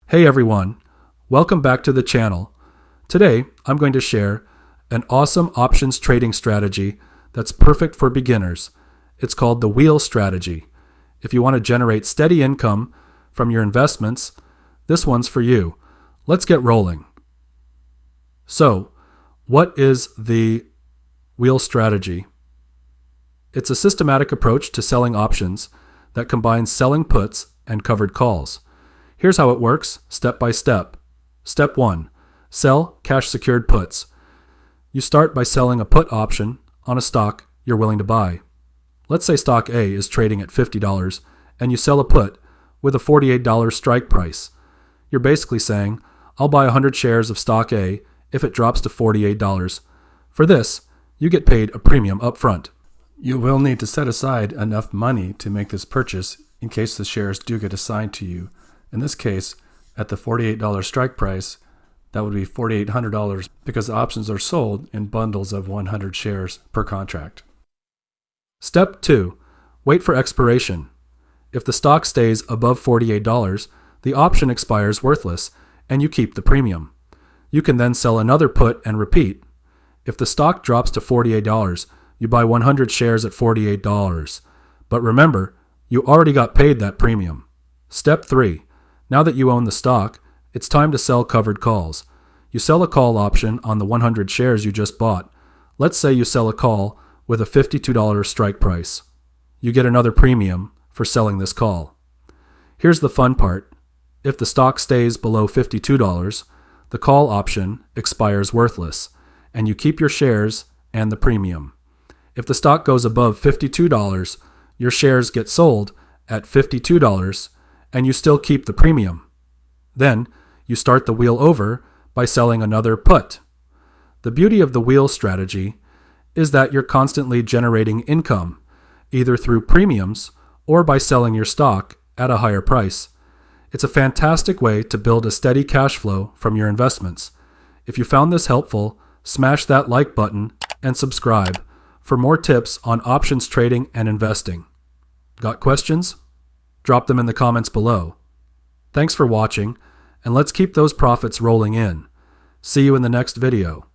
Hey everyone, welcome back to the channel. Today, I'm going to share an awesome options trading strategy that's perfect for beginners. It's called the wheel strategy. If you want to generate steady income from your investments, this one's for you. Let's get rolling. So, what is the wheel strategy? It's a systematic approach to selling options that combines selling puts and covered calls. Here's how it works, step by step. Step 1. Sell cash-secured puts. You start by selling a put option on a stock you're willing to buy. Let's say stock A is trading at $50 and you sell a put with a $48 strike price. You're basically saying, I'll buy 100 shares of stock A if it drops to $48. For this, you get paid a premium up front. You will need to set aside enough money to make this purchase in case the shares do get assigned to you. In this case, at the $48 strike price, that would be $4,800 because the options are sold in bundles of 100 shares per contract. Step 2. Wait for expiration. If the stock stays above $48, the option expires worthless and you keep the premium. You can then sell another put and repeat. If the stock drops to $48, you buy 100 shares at $48. But remember, you already got paid that premium. Step 3. Now that you own the stock, it's time to sell covered calls. You sell a call option on the 100 shares you just bought. Let's say you sell a call with a $52 strike price. You get another premium for selling this call. Here's the fun part. If the stock stays below $52, the call option expires worthless, and you keep your shares and the premium. If the stock goes above $52, your shares get sold at $52, and you still keep the premium. Then, you start the wheel over by selling another put. The beauty of the wheel strategy is that you're constantly generating income, either through premiums or by selling your stock at a higher price. It's a fantastic way to build a steady cash flow from your investments. If you found this helpful, smash that like button and subscribe for more tips on options trading and investing. Got questions? Drop them in the comments below. Thanks for watching, and let's keep those profits rolling in. See you in the next video.